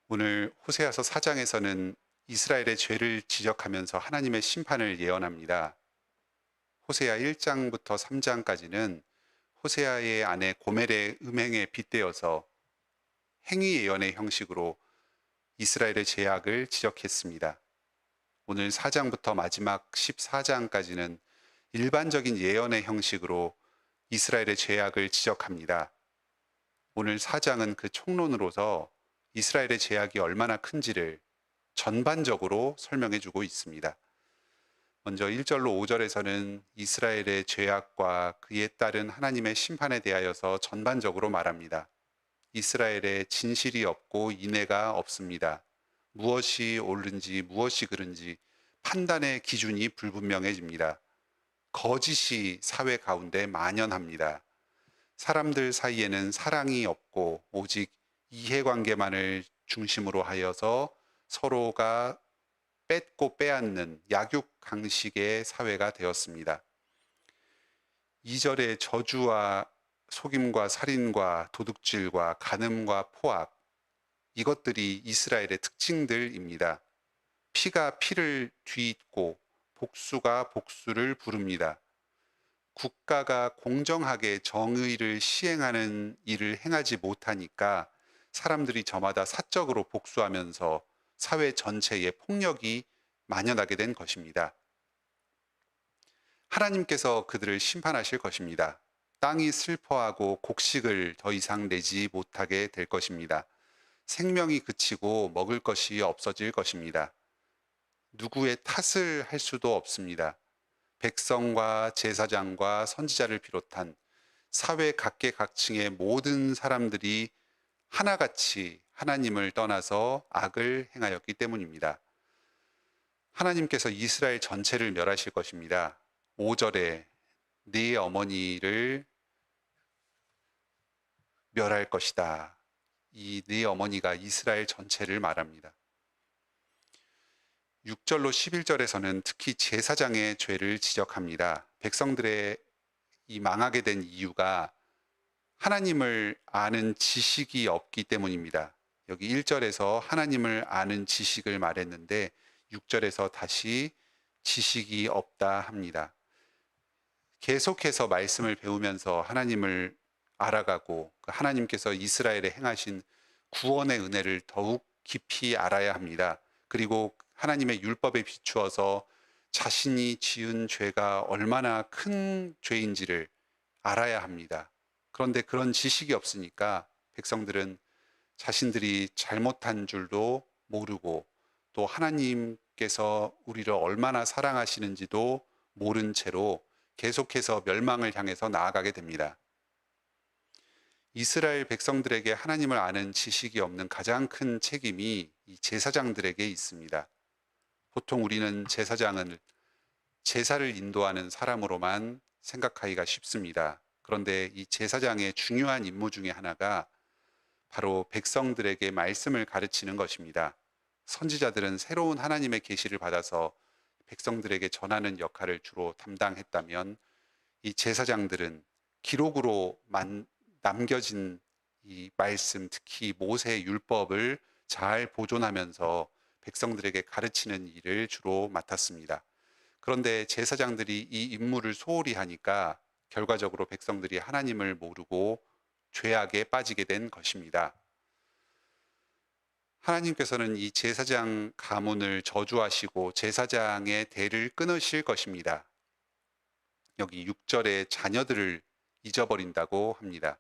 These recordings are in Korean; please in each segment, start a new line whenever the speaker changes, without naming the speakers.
오늘 호세아서 4장에서는 이스라엘의 죄를 지적하면서 하나님의 심판을 예언합니다. 호세아 1장부터 3장까지는 호세아의 아내 고멜의 음행에 빗대어서 행위 예언의 형식으로 이스라엘의 죄악을 지적했습니다. 오늘 4장부터 마지막 14장까지는 일반적인 예언의 형식으로 이스라엘의 죄악을 지적합니다. 오늘 4장은 그 총론으로서 이스라엘의 죄악이 얼마나 큰지를 전반적으로 설명해 주고 있습니다. 먼저 1절로 5절에서는 이스라엘의 죄악과 그에 따른 하나님의 심판에 대하여서 전반적으로 말합니다. 이스라엘에 진실이 없고 인애가 없습니다. 무엇이 옳은지 무엇이 그른지 판단의 기준이 불분명해집니다. 거짓이 사회 가운데 만연합니다. 사람들 사이에는 사랑이 없고 오직 이해관계만을 중심으로 하여서 서로가 뺏고 빼앗는 약육강식의 사회가 되었습니다. 2절의 저주와 속임과 살인과 도둑질과 간음과 포악, 이것들이 이스라엘의 특징들입니다. 피가 피를 뒤잇고 복수가 복수를 부릅니다. 국가가 공정하게 정의를 시행하는 일을 행하지 못하니까 사람들이 저마다 사적으로 복수하면서 사회 전체에 폭력이 만연하게 된 것입니다. 하나님께서 그들을 심판하실 것입니다. 땅이 슬퍼하고 곡식을 더 이상 내지 못하게 될 것입니다. 생명이 그치고 먹을 것이 없어질 것입니다. 누구의 탓을 할 수도 없습니다. 백성과 제사장과 선지자를 비롯한 사회 각계각층의 모든 사람들이 하나같이 하나님을 떠나서 악을 행하였기 때문입니다. 하나님께서 이스라엘 전체를 멸하실 것입니다. 5절에 네 어머니를 멸할 것이다. 이 네 어머니가 이스라엘 전체를 말합니다. 6절로 11절에서는 특히 제사장의 죄를 지적합니다. 백성들의 이 망하게 된 이유가 하나님을 아는 지식이 없기 때문입니다. 여기 1절에서 하나님을 아는 지식을 말했는데 6절에서 다시 지식이 없다 합니다. 계속해서 말씀을 배우면서 하나님을 알아가고 하나님께서 이스라엘에 행하신 구원의 은혜를 더욱 깊이 알아야 합니다. 그리고 하나님의 율법에 비추어서 자신이 지은 죄가 얼마나 큰 죄인지를 알아야 합니다. 그런데 그런 지식이 없으니까 백성들은 자신들이 잘못한 줄도 모르고 또 하나님께서 우리를 얼마나 사랑하시는지도 모른 채로 계속해서 멸망을 향해서 나아가게 됩니다. 이스라엘 백성들에게 하나님을 아는 지식이 없는 가장 큰 책임이 이 제사장들에게 있습니다. 보통 우리는 제사장은 제사를 인도하는 사람으로만 생각하기가 쉽습니다. 그런데 이 제사장의 중요한 임무 중에 하나가 바로 백성들에게 말씀을 가르치는 것입니다. 선지자들은 새로운 하나님의 계시를 받아서 백성들에게 전하는 역할을 주로 담당했다면 이 제사장들은 기록으로 남겨진 이 말씀, 특히 모세의 율법을 잘 보존하면서 백성들에게 가르치는 일을 주로 맡았습니다. 그런데 제사장들이 이 임무를 소홀히 하니까 결과적으로 백성들이 하나님을 모르고 죄악에 빠지게 된 것입니다. 하나님께서는 이 제사장 가문을 저주하시고 제사장의 대를 끊으실 것입니다. 여기 6절에 자녀들을 잊어버린다고 합니다.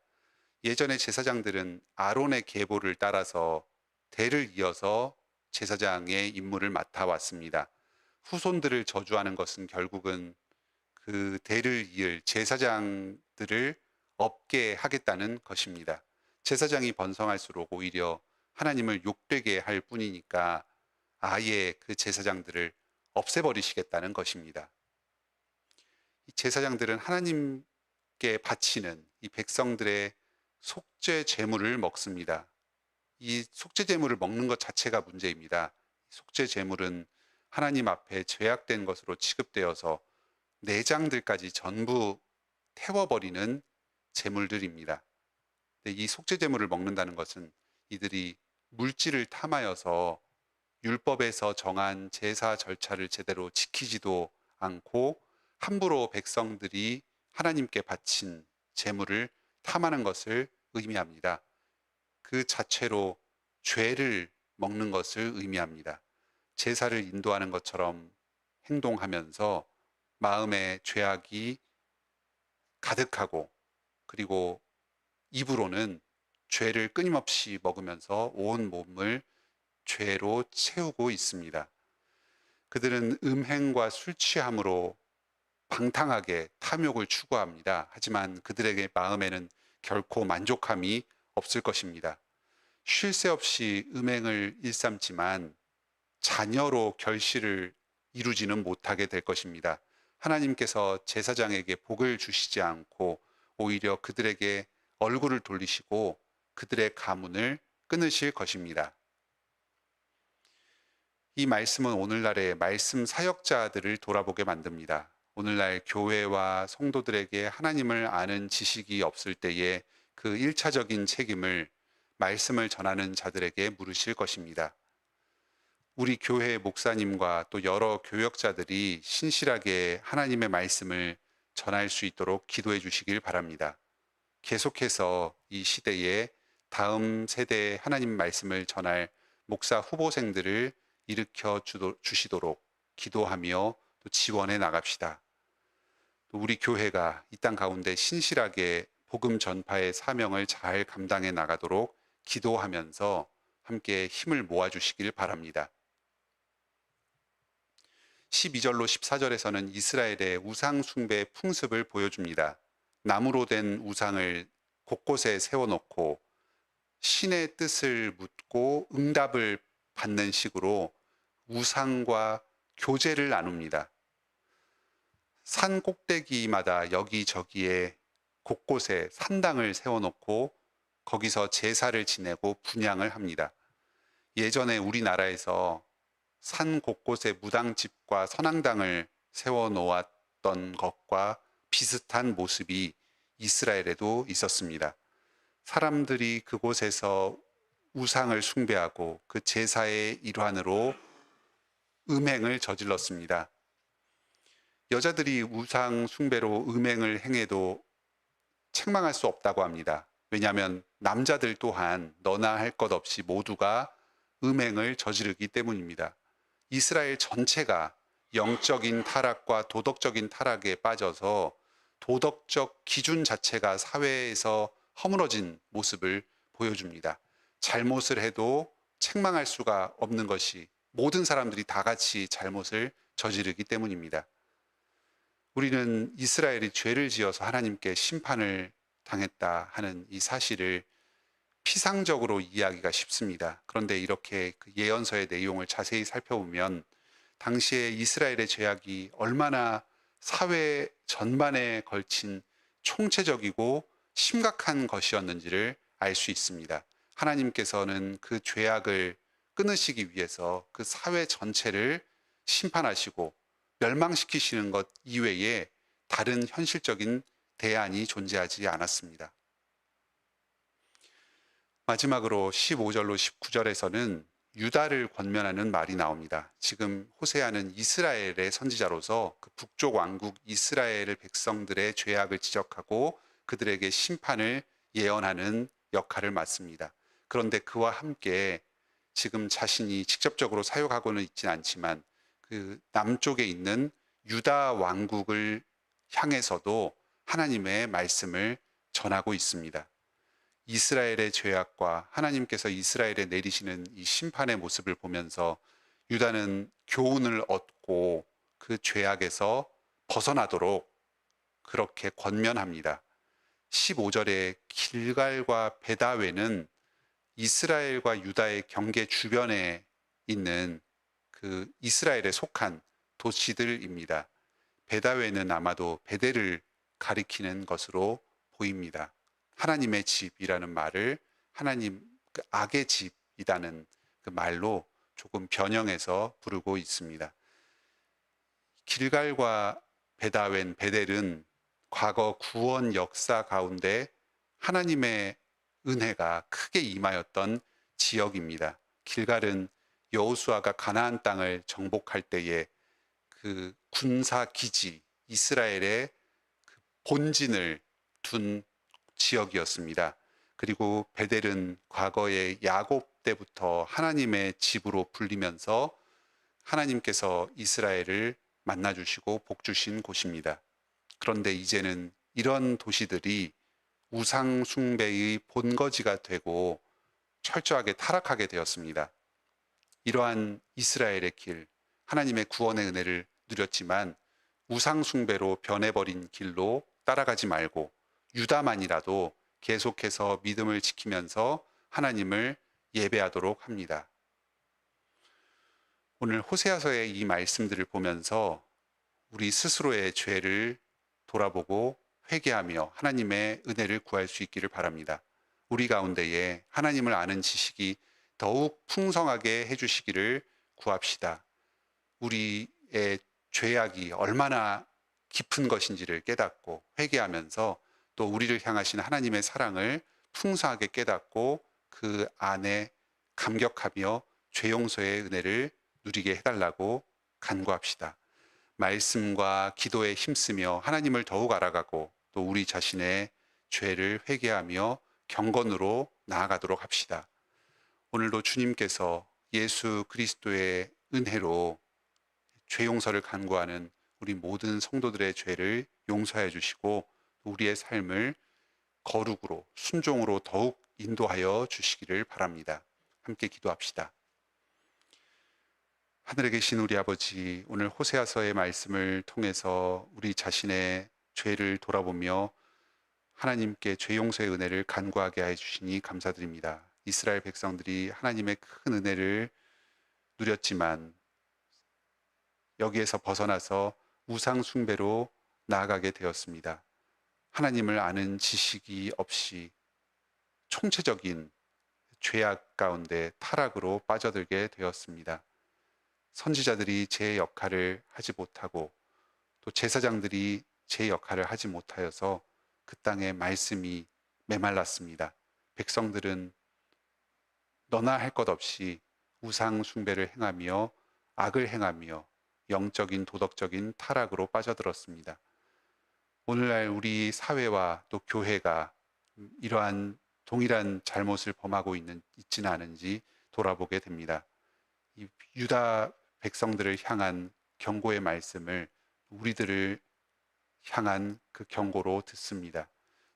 예전에 제사장들은 아론의 계보를 따라서 대를 이어서 제사장의 임무를 맡아왔습니다. 후손들을 저주하는 것은 결국은 그 대를 이을 제사장들을 없게 하겠다는 것입니다. 제사장이 번성할수록 오히려 하나님을 욕되게 할 뿐이니까 아예 그 제사장들을 없애버리시겠다는 것입니다. 이 제사장들은 하나님께 바치는 이 백성들의 속죄 제물을 먹습니다. 이 속죄 제물을 먹는 것 자체가 문제입니다. 속죄 제물은 하나님 앞에 죄악된 것으로 취급되어서 내장들까지 전부 태워버리는 제물들입니다. 이 속죄 제물을 먹는다는 것은 이들이 물질을 탐하여서 율법에서 정한 제사 절차를 제대로 지키지도 않고 함부로 백성들이 하나님께 바친 제물을 탐하는 것을 의미합니다. 그 자체로 죄를 먹는 것을 의미합니다. 제사를 인도하는 것처럼 행동하면서 마음에 죄악이 가득하고 그리고 입으로는 죄를 끊임없이 먹으면서 온 몸을 죄로 채우고 있습니다. 그들은 음행과 술 취함으로 방탕하게 탐욕을 추구합니다. 하지만 그들에게 마음에는 결코 만족함이 없을 것입니다. 쉴 새 없이 음행을 일삼지만 자녀로 결실을 이루지는 못하게 될 것입니다. 하나님께서 제사장에게 복을 주시지 않고 오히려 그들에게 얼굴을 돌리시고 그들의 가문을 끊으실 것입니다. 이 말씀은 오늘날의 말씀 사역자들을 돌아보게 만듭니다. 오늘날 교회와 성도들에게 하나님을 아는 지식이 없을 때에 그 1차적인 책임을 말씀을 전하는 자들에게 물으실 것입니다. 우리 교회 목사님과 또 여러 교역자들이 신실하게 하나님의 말씀을 전할 수 있도록 기도해 주시길 바랍니다. 계속해서 이 시대에 다음 세대의 하나님 말씀을 전할 목사 후보생들을 일으켜 주시도록 기도하며 또 지원해 나갑시다. 또 우리 교회가 이 땅 가운데 신실하게 복음 전파의 사명을 잘 감당해 나가도록 기도하면서 함께 힘을 모아 주시길 바랍니다. 12절로 14절에서는 이스라엘의 우상 숭배 풍습을 보여줍니다. 나무로 된 우상을 곳곳에 세워놓고 신의 뜻을 묻고 응답을 받는 식으로 우상과 교제를 나눕니다. 산 꼭대기마다 여기저기에 곳곳에 산당을 세워놓고 거기서 제사를 지내고 분향을 합니다. 예전에 우리나라에서 산 곳곳에 무당집과 선앙당을 세워놓았던 것과 비슷한 모습이 이스라엘에도 있었습니다. 사람들이 그곳에서 우상을 숭배하고 그 제사의 일환으로 음행을 저질렀습니다. 여자들이 우상 숭배로 음행을 행해도 책망할 수 없다고 합니다. 왜냐하면 남자들 또한 너나 할 것 없이 모두가 음행을 저지르기 때문입니다. 이스라엘 전체가 영적인 타락과 도덕적인 타락에 빠져서 도덕적 기준 자체가 사회에서 허물어진 모습을 보여줍니다. 잘못을 해도 책망할 수가 없는 것이 모든 사람들이 다 같이 잘못을 저지르기 때문입니다. 우리는 이스라엘이 죄를 지어서 하나님께 심판을 당했다 하는 이 사실을 피상적으로 이해하기가 쉽습니다. 그런데 이렇게 그 예언서의 내용을 자세히 살펴보면 당시에 이스라엘의 죄악이 얼마나 사회 전반에 걸친 총체적이고 심각한 것이었는지를 알 수 있습니다. 하나님께서는 그 죄악을 끊으시기 위해서 그 사회 전체를 심판하시고 멸망시키시는 것 이외에 다른 현실적인 대안이 존재하지 않았습니다. 마지막으로 15절로 19절에서는 유다를 권면하는 말이 나옵니다. 지금 호세아는 이스라엘의 선지자로서 그 북쪽 왕국 이스라엘 백성들의 죄악을 지적하고 그들에게 심판을 예언하는 역할을 맡습니다. 그런데 그와 함께 지금 자신이 직접적으로 사역하고는 있지는 않지만 그 남쪽에 있는 유다 왕국을 향해서도 하나님의 말씀을 전하고 있습니다. 이스라엘의 죄악과 하나님께서 이스라엘에 내리시는 이 심판의 모습을 보면서 유다는 교훈을 얻고 그 죄악에서 벗어나도록 그렇게 권면합니다. 15절에 길갈과 베다웨는 이스라엘과 유다의 경계 주변에 있는 그 이스라엘에 속한 도시들입니다. 베다웨는 아마도 베델을 가리키는 것으로 보입니다. 하나님의 집이라는 말을 하나님 그 악의 집이라는 그 말로 조금 변형해서 부르고 있습니다. 길갈과 베델은 과거 구원 역사 가운데 하나님의 은혜가 크게 임하였던 지역입니다. 길갈은 여호수아가 가나안 땅을 정복할 때에 그 군사 기지, 이스라엘의 그 본진을 둔 지역이었습니다. 그리고 베델은 과거에 야곱 때부터 하나님의 집으로 불리면서 하나님께서 이스라엘을 만나주시고 복주신 곳입니다. 그런데 이제는 이런 도시들이 우상 숭배의 본거지가 되고 철저하게 타락하게 되었습니다. 이러한 이스라엘의 길, 하나님의 구원의 은혜를 누렸지만 우상 숭배로 변해버린 길로 따라가지 말고 유다만이라도 계속해서 믿음을 지키면서 하나님을 예배하도록 합니다. 오늘 호세아서의 이 말씀들을 보면서 우리 스스로의 죄를 돌아보고 회개하며 하나님의 은혜를 구할 수 있기를 바랍니다. 우리 가운데에 하나님을 아는 지식이 더욱 풍성하게 해주시기를 구합시다. 우리의 죄악이 얼마나 깊은 것인지를 깨닫고 회개하면서 또 우리를 향하신 하나님의 사랑을 풍성하게 깨닫고 그 안에 감격하며 죄 용서의 은혜를 누리게 해달라고 간구합시다. 말씀과 기도에 힘쓰며 하나님을 더욱 알아가고 또 우리 자신의 죄를 회개하며 경건으로 나아가도록 합시다. 오늘도 주님께서 예수 그리스도의 은혜로 죄 용서를 간구하는 우리 모든 성도들의 죄를 용서해 주시고 우리의 삶을 거룩으로 순종으로 더욱 인도하여 주시기를 바랍니다. 함께 기도합시다. 하늘에 계신 우리 아버지, 오늘 호세아서의 말씀을 통해서 우리 자신의 죄를 돌아보며 하나님께 죄 용서의 은혜를 간구하게 해 주시니 감사드립니다. 이스라엘 백성들이 하나님의 큰 은혜를 누렸지만 여기에서 벗어나서 우상 숭배로 나아가게 되었습니다. 하나님을 아는 지식이 없이 총체적인 죄악 가운데 타락으로 빠져들게 되었습니다. 선지자들이 제 역할을 하지 못하고 또 제사장들이 제 역할을 하지 못하여서 그 땅에 말씀이 메말랐습니다. 백성들은 너나 할 것 없이 우상 숭배를 행하며 악을 행하며 영적인 도덕적인 타락으로 빠져들었습니다. 오늘날 우리 사회와 또 교회가 이러한 동일한 잘못을 범하고 있지는 않은지 돌아보게 됩니다. 이 유다 백성들을 향한 경고의 말씀을 우리들을 향한 그 경고로 듣습니다.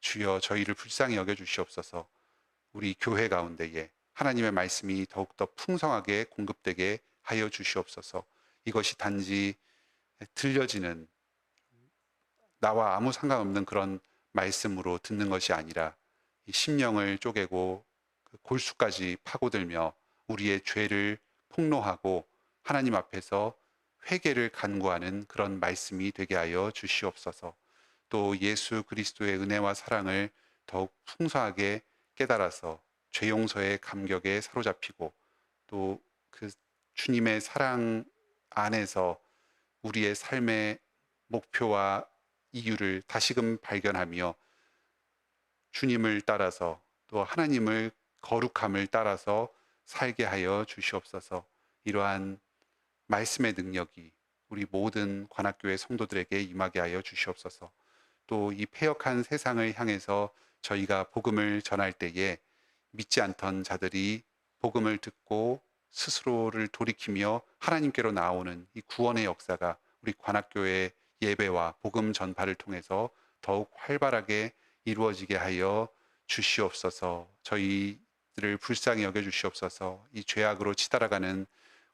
주여 저희를 불쌍히 여겨 주시옵소서. 우리 교회 가운데에 하나님의 말씀이 더욱더 풍성하게 공급되게 하여 주시옵소서. 이것이 단지 들려지는 나와 아무 상관없는 그런 말씀으로 듣는 것이 아니라 이 심령을 쪼개고 그 골수까지 파고들며 우리의 죄를 폭로하고 하나님 앞에서 회개를 간구하는 그런 말씀이 되게 하여 주시옵소서. 또 예수 그리스도의 은혜와 사랑을 더욱 풍성하게 깨달아서 죄 용서의 감격에 사로잡히고 또 그 주님의 사랑 안에서 우리의 삶의 목표와 이유를 다시금 발견하며 주님을 따라서 또 하나님을 거룩함을 따라서 살게 하여 주시옵소서. 이러한 말씀의 능력이 우리 모든 관악교회 성도들에게 임하게 하여 주시옵소서. 또 이 패역한 세상을 향해서 저희가 복음을 전할 때에 믿지 않던 자들이 복음을 듣고 스스로를 돌이키며 하나님께로 나오는 이 구원의 역사가 우리 관악교회 예배와 복음 전파를 통해서 더욱 활발하게 이루어지게 하여 주시옵소서. 저희들을 불쌍히 여겨 주시옵소서. 이 죄악으로 치달아가는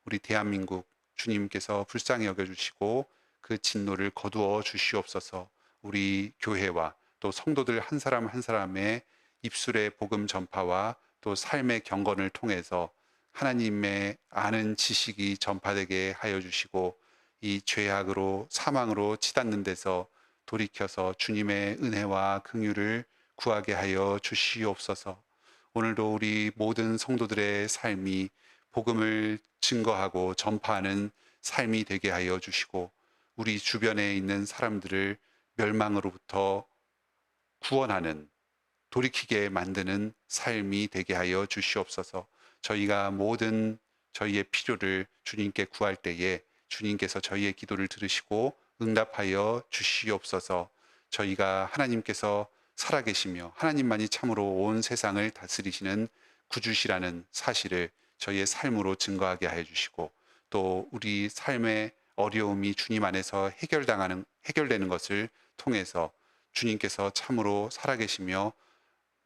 우리 대한민국 주님께서 불쌍히 여겨 주시고 그 진노를 거두어 주시옵소서. 우리 교회와 또 성도들 한 사람 한 사람의 입술의 복음 전파와 또 삶의 경건을 통해서 하나님의 아는 지식이 전파되게 하여 주시고 이 죄악으로 사망으로 치닫는 데서 돌이켜서 주님의 은혜와 긍휼을 구하게 하여 주시옵소서. 오늘도 우리 모든 성도들의 삶이 복음을 증거하고 전파하는 삶이 되게 하여 주시고 우리 주변에 있는 사람들을 멸망으로부터 구원하는 돌이키게 만드는 삶이 되게 하여 주시옵소서. 저희가 모든 저희의 필요를 주님께 구할 때에 주님께서 저희의 기도를 들으시고 응답하여 주시옵소서. 저희가 하나님께서 살아계시며 하나님만이 참으로 온 세상을 다스리시는 구주시라는 사실을 저희의 삶으로 증거하게 하여 주시고, 또 우리 삶의 어려움이 주님 안에서 해결되는 것을 통해서 주님께서 참으로 살아계시며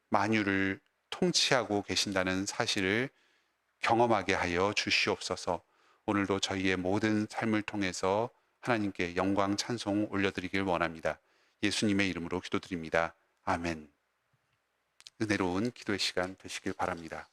만유를 통치하고 계신다는 사실을 경험하게 하여 주시옵소서. 오늘도 저희의 모든 삶을 통해서 하나님께 영광 찬송 올려드리길 원합니다. 예수님의 이름으로 기도드립니다. 아멘. 은혜로운 기도의 시간 되시길 바랍니다.